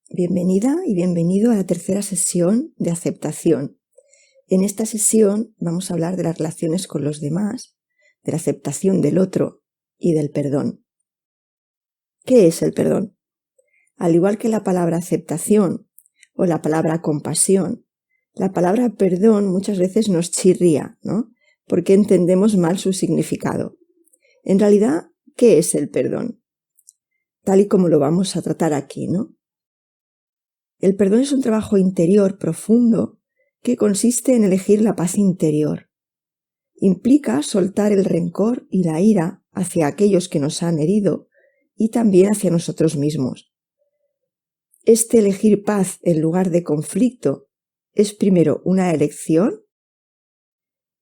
Bienvenida y bienvenido a la tercera sesión de aceptación. En esta sesión vamos a hablar de las relaciones con los demás, de la aceptación del otro y del perdón. ¿Qué es el perdón? Al igual que la palabra aceptación o la palabra compasión, la palabra perdón muchas veces nos chirría, ¿no? Porque entendemos mal su significado. En realidad, ¿qué es el perdón? Tal y como lo vamos a tratar aquí, ¿no? El perdón es un trabajo interior profundo que consiste en elegir la paz interior. Implica soltar el rencor y la ira hacia aquellos que nos han herido y también hacia nosotros mismos. Este elegir paz en lugar de conflicto es primero una elección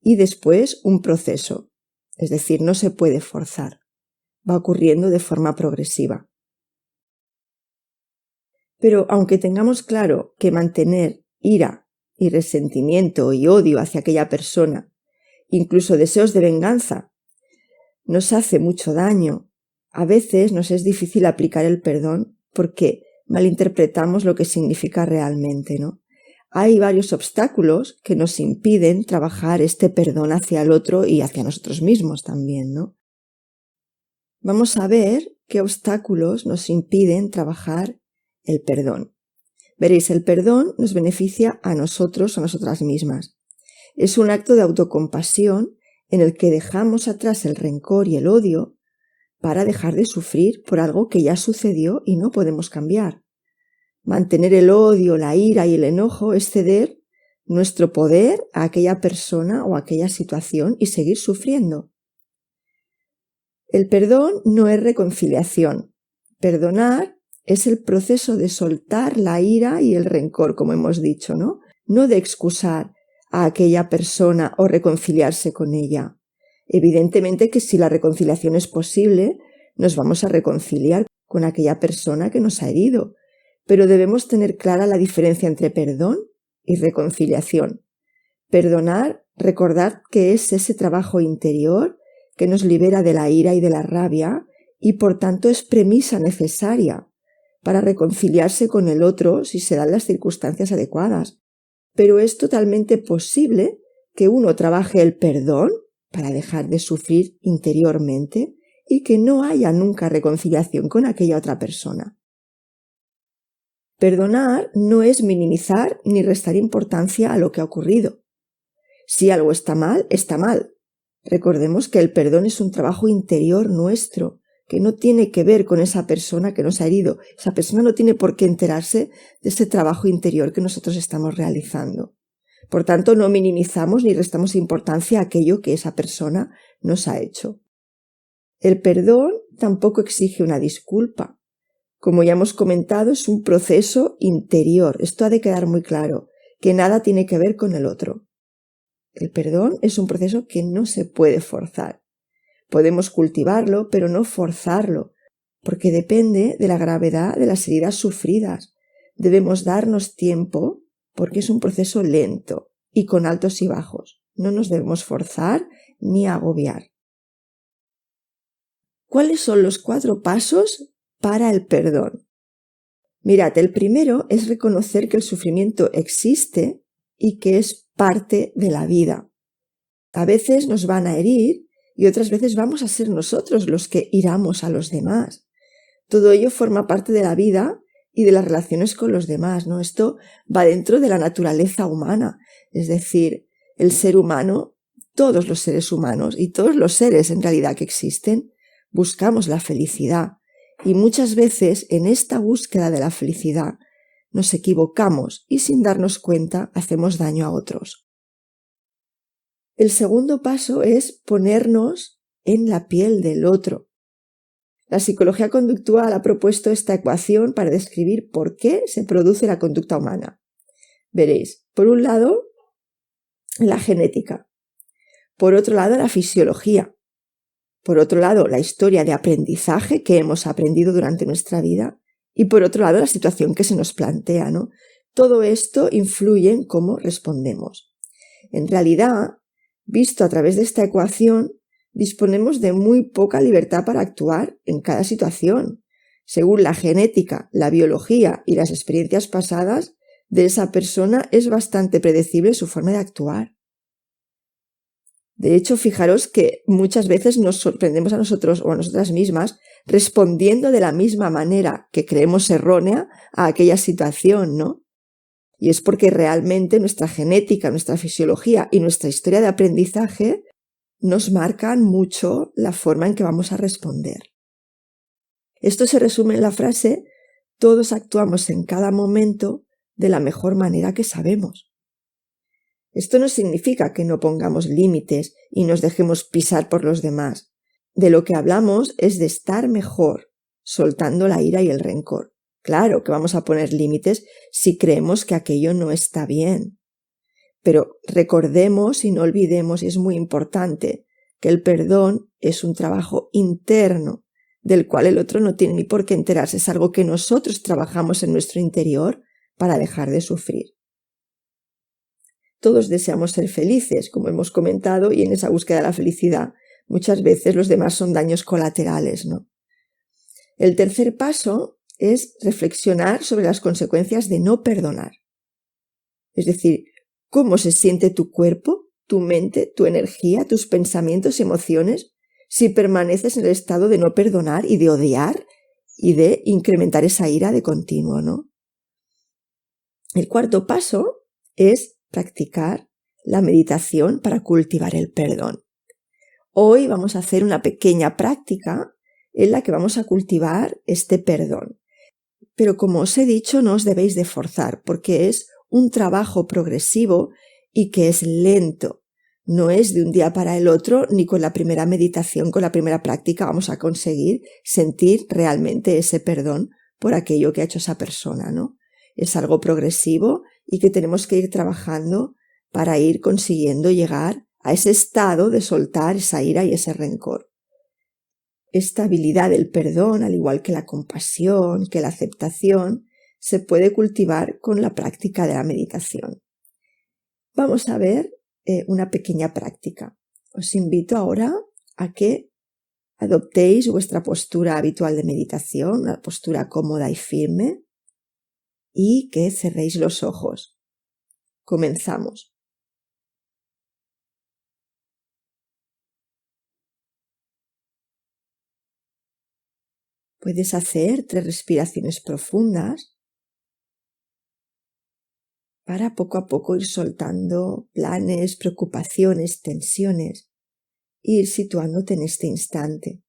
y después un proceso, es decir, no se puede forzar, va ocurriendo de forma progresiva. Pero aunque tengamos claro que mantener ira y resentimiento y odio hacia aquella persona, incluso deseos de venganza, nos hace mucho daño, a veces nos es difícil aplicar el perdón porque malinterpretamos lo que significa realmente, ¿no? Hay varios obstáculos que nos impiden trabajar este perdón hacia el otro y hacia nosotros mismos también, ¿no? Vamos a ver qué obstáculos nos impiden trabajar el perdón. Veréis, el perdón nos beneficia a nosotros, a nosotras mismas. Es un acto de autocompasión en el que dejamos atrás el rencor y el odio para dejar de sufrir por algo que ya sucedió y no podemos cambiar. Mantener el odio, la ira y el enojo es ceder nuestro poder a aquella persona o a aquella situación y seguir sufriendo. El perdón no es reconciliación. Perdonar es el proceso de soltar la ira y el rencor, como hemos dicho, ¿no? No de excusar a aquella persona o reconciliarse con ella. Evidentemente que si la reconciliación es posible, nos vamos a reconciliar con aquella persona que nos ha herido, pero debemos tener clara la diferencia entre perdón y reconciliación. Perdonar, recordad que es ese trabajo interior que nos libera de la ira y de la rabia y por tanto es premisa necesaria para reconciliarse con el otro si se dan las circunstancias adecuadas. Pero es totalmente posible que uno trabaje el perdón para dejar de sufrir interiormente y que no haya nunca reconciliación con aquella otra persona. Perdonar no es minimizar ni restar importancia a lo que ha ocurrido. Si algo está mal, está mal. Recordemos que el perdón es un trabajo interior nuestro, que no tiene que ver con esa persona que nos ha herido. Esa persona no tiene por qué enterarse de ese trabajo interior que nosotros estamos realizando. Por tanto, no minimizamos ni restamos importancia a aquello que esa persona nos ha hecho. El perdón tampoco exige una disculpa. Como ya hemos comentado, es un proceso interior. Esto ha de quedar muy claro, que nada tiene que ver con el otro. El perdón es un proceso que no se puede forzar. Podemos cultivarlo, pero no forzarlo, porque depende de la gravedad de las heridas sufridas. Debemos darnos tiempo porque es un proceso lento y con altos y bajos. No nos debemos forzar ni agobiar. ¿Cuáles son los 4 pasos para el perdón? Mirad, el primero es reconocer que el sufrimiento existe y que es parte de la vida. A veces nos van a herir y otras veces vamos a ser nosotros los que hiramos a los demás. Todo ello forma parte de la vida y de las relaciones con los demás, ¿no? Esto va dentro de la naturaleza humana, es decir, el ser humano, todos los seres humanos y todos los seres en realidad que existen, buscamos la felicidad y muchas veces en esta búsqueda de la felicidad nos equivocamos y sin darnos cuenta hacemos daño a otros. El segundo paso es ponernos en la piel del otro. La psicología conductual ha propuesto esta ecuación para describir por qué se produce la conducta humana. Veréis, por un lado, la genética, por otro lado, la fisiología, por otro lado, la historia de aprendizaje que hemos aprendido durante nuestra vida y por otro lado, la situación que se nos plantea, ¿no? Todo esto influye en cómo respondemos. En realidad, visto a través de esta ecuación, disponemos de muy poca libertad para actuar en cada situación. Según la genética, la biología y las experiencias pasadas de esa persona, es bastante predecible su forma de actuar. De hecho, fijaros que muchas veces nos sorprendemos a nosotros o a nosotras mismas respondiendo de la misma manera que creemos errónea a aquella situación, ¿no? Y es porque realmente nuestra genética, nuestra fisiología y nuestra historia de aprendizaje nos marcan mucho la forma en que vamos a responder. Esto se resume en la frase: todos actuamos en cada momento de la mejor manera que sabemos. Esto no significa que no pongamos límites y nos dejemos pisar por los demás. De lo que hablamos es de estar mejor, soltando la ira y el rencor. Claro que vamos a poner límites si creemos que aquello no está bien. Pero recordemos y no olvidemos, y es muy importante, que el perdón es un trabajo interno, del cual el otro no tiene ni por qué enterarse. Es algo que nosotros trabajamos en nuestro interior para dejar de sufrir. Todos deseamos ser felices, como hemos comentado, y en esa búsqueda de la felicidad muchas veces los demás son daños colaterales, ¿no? El tercer paso es reflexionar sobre las consecuencias de no perdonar. Es decir, cómo se siente tu cuerpo, tu mente, tu energía, tus pensamientos y emociones si permaneces en el estado de no perdonar y de odiar y de incrementar esa ira de continuo, ¿no? El cuarto paso es practicar la meditación para cultivar el perdón. Hoy vamos a hacer una pequeña práctica en la que vamos a cultivar este perdón. Pero como os he dicho, no os debéis de forzar, porque es un trabajo progresivo y que es lento. No es de un día para el otro, ni con la primera meditación, con la primera práctica vamos a conseguir sentir realmente ese perdón por aquello que ha hecho esa persona, ¿no? Es algo progresivo y que tenemos que ir trabajando para ir consiguiendo llegar a ese estado de soltar esa ira y ese rencor. Esta habilidad del perdón, al igual que la compasión, que la aceptación, se puede cultivar con la práctica de la meditación. Vamos a ver una pequeña práctica. Os invito ahora a que adoptéis vuestra postura habitual de meditación, una postura cómoda y firme, y que cerréis los ojos. Comenzamos. Puedes hacer 3 respiraciones profundas para poco a poco ir soltando planes, preocupaciones, tensiones, e ir situándote en este instante.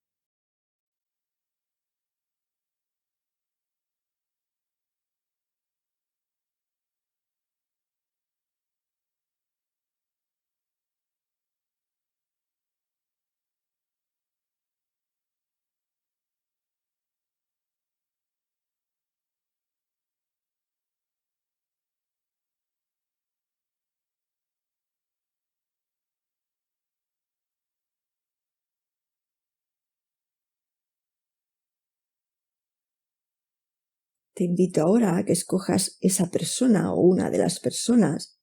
Te invito ahora a que escojas esa persona o una de las personas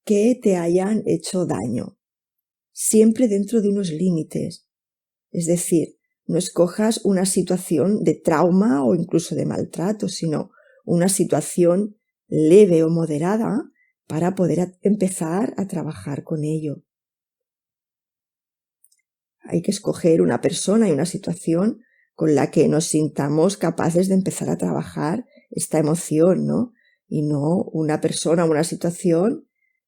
que te hayan hecho daño, siempre dentro de unos límites. Es decir, no escojas una situación de trauma o incluso de maltrato, sino una situación leve o moderada para poder empezar a trabajar con ello. Hay que escoger una persona y una situación con la que nos sintamos capaces de empezar a trabajar esta emoción, ¿no? Y no una persona o una situación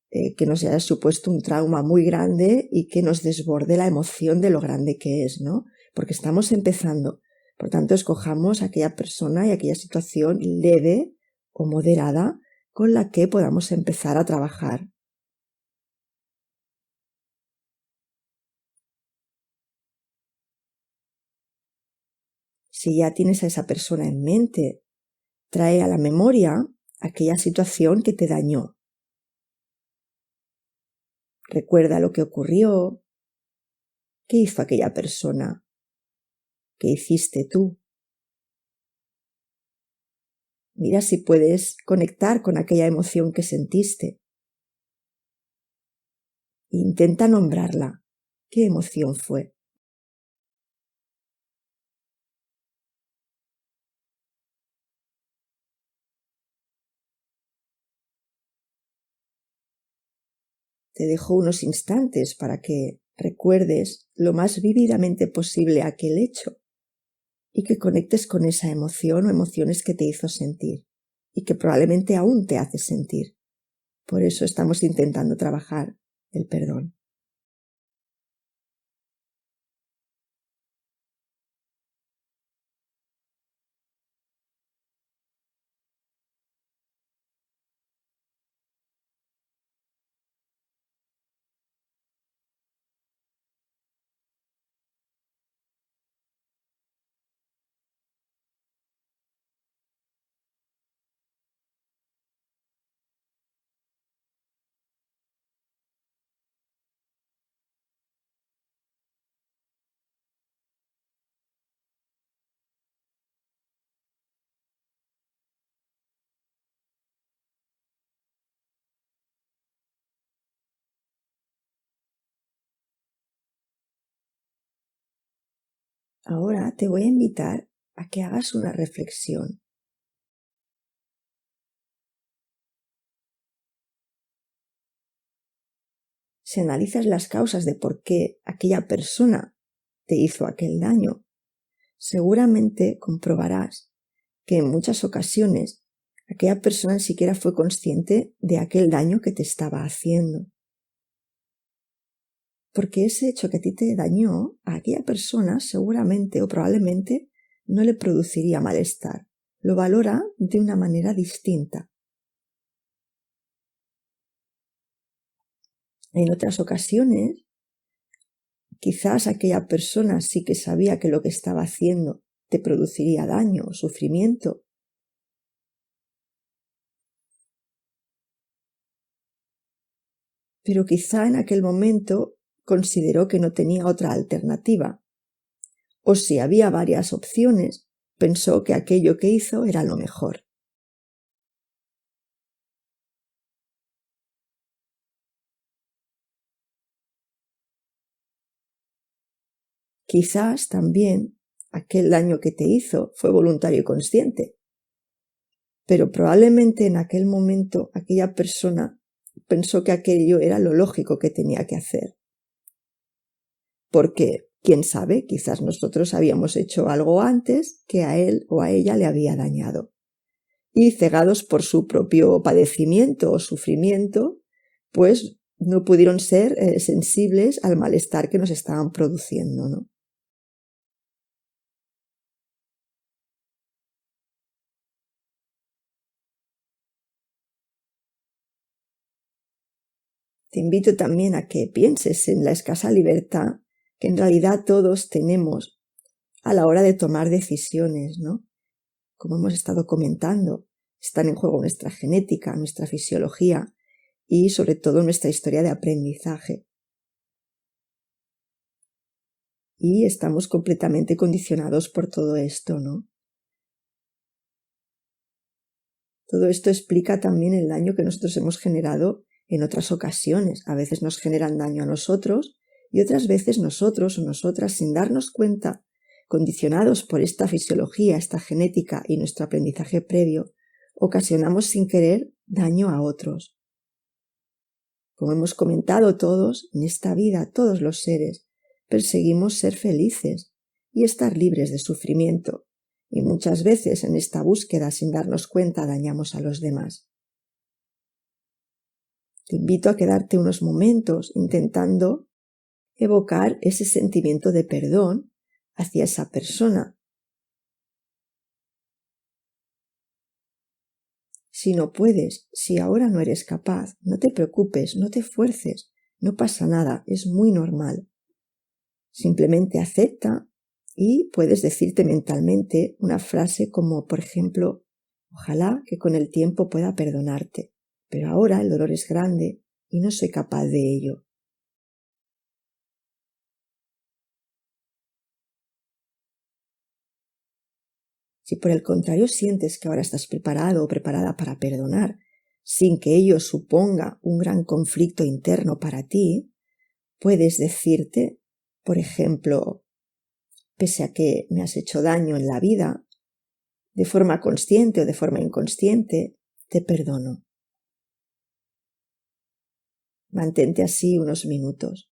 que nos haya supuesto un trauma muy grande y que nos desborde la emoción de lo grande que es, ¿no? Porque estamos empezando. Por tanto, escojamos aquella persona y aquella situación leve o moderada con la que podamos empezar a trabajar. Si ya tienes a esa persona en mente, trae a la memoria aquella situación que te dañó. Recuerda lo que ocurrió, qué hizo aquella persona, qué hiciste tú. Mira si puedes conectar con aquella emoción que sentiste. Intenta nombrarla. ¿Qué emoción fue? te dejo unos instantes para que recuerdes lo más vívidamente posible aquel hecho y que conectes con esa emoción o emociones que te hizo sentir y que probablemente aún te hace sentir. Por eso estamos intentando trabajar el perdón. Ahora te voy a invitar a que hagas una reflexión. Si analizas las causas de por qué aquella persona te hizo aquel daño, seguramente comprobarás que en muchas ocasiones aquella persona ni siquiera fue consciente de aquel daño que te estaba haciendo. Porque ese hecho que a ti te dañó, a aquella persona seguramente o probablemente no le produciría malestar. Lo valora de una manera distinta. En otras ocasiones, quizás aquella persona sí que sabía que lo que estaba haciendo te produciría daño o sufrimiento. Pero quizá en aquel momento consideró que no tenía otra alternativa. O si había varias opciones, pensó que aquello que hizo era lo mejor. Quizás también aquel daño que te hizo fue voluntario y consciente, pero probablemente en aquel momento aquella persona pensó que aquello era lo lógico que tenía que hacer. Porque, quién sabe, quizás nosotros habíamos hecho algo antes que a él o a ella le había dañado. Y cegados por su propio padecimiento o sufrimiento, pues no pudieron ser sensibles al malestar que nos estaban produciendo, ¿no? Te invito también a que pienses en la escasa libertad que en realidad todos tenemos a la hora de tomar decisiones, ¿no? Como hemos estado comentando, están en juego nuestra genética, nuestra fisiología y sobre todo nuestra historia de aprendizaje. Y estamos completamente condicionados por todo esto, ¿no? Todo esto explica también el daño que nosotros hemos generado en otras ocasiones. A veces nos generan daño a nosotros y otras veces nosotros o nosotras, sin darnos cuenta, condicionados por esta fisiología, esta genética y nuestro aprendizaje previo, ocasionamos sin querer daño a otros. Como hemos comentado todos, en esta vida todos los seres perseguimos ser felices y estar libres de sufrimiento, y muchas veces en esta búsqueda sin darnos cuenta dañamos a los demás. Te invito a quedarte unos momentos intentando evocar ese sentimiento de perdón hacia esa persona. Si no puedes, si ahora no eres capaz, no te preocupes, no te fuerces, no pasa nada, es muy normal. Simplemente acepta y puedes decirte mentalmente una frase como, por ejemplo, ojalá que con el tiempo pueda perdonarte, pero ahora el dolor es grande y no soy capaz de ello. Si por el contrario sientes que ahora estás preparado o preparada para perdonar, sin que ello suponga un gran conflicto interno para ti, puedes decirte, por ejemplo, pese a que me has hecho daño en la vida, de forma consciente o de forma inconsciente, te perdono. Mantente así unos minutos.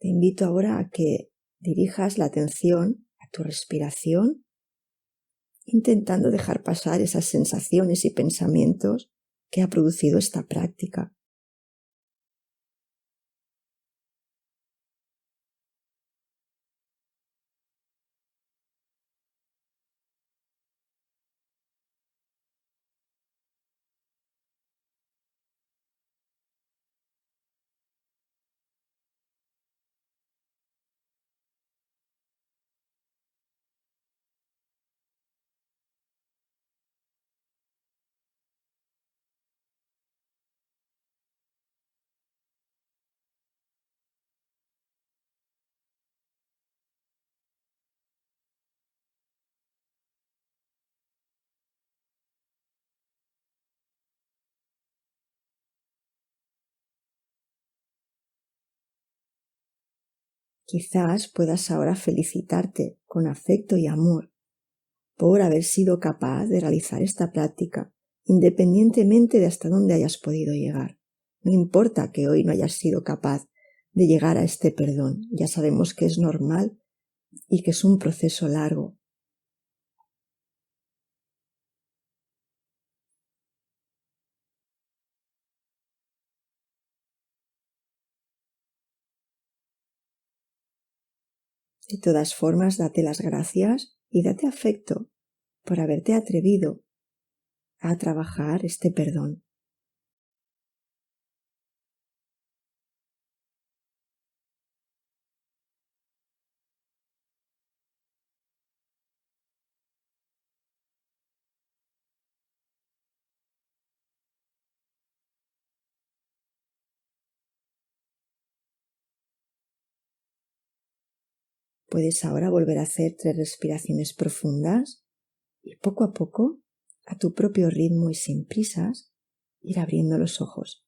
Te invito ahora a que dirijas la atención a tu respiración, intentando dejar pasar esas sensaciones y pensamientos que ha producido esta práctica. Quizás puedas ahora felicitarte con afecto y amor por haber sido capaz de realizar esta práctica, independientemente de hasta dónde hayas podido llegar. No importa que hoy no hayas sido capaz de llegar a este perdón, ya sabemos que es normal y que es un proceso largo. De todas formas, date las gracias y date afecto por haberte atrevido a trabajar este perdón. Puedes ahora volver a hacer 3 respiraciones profundas y poco a poco, a tu propio ritmo y sin prisas, ir abriendo los ojos.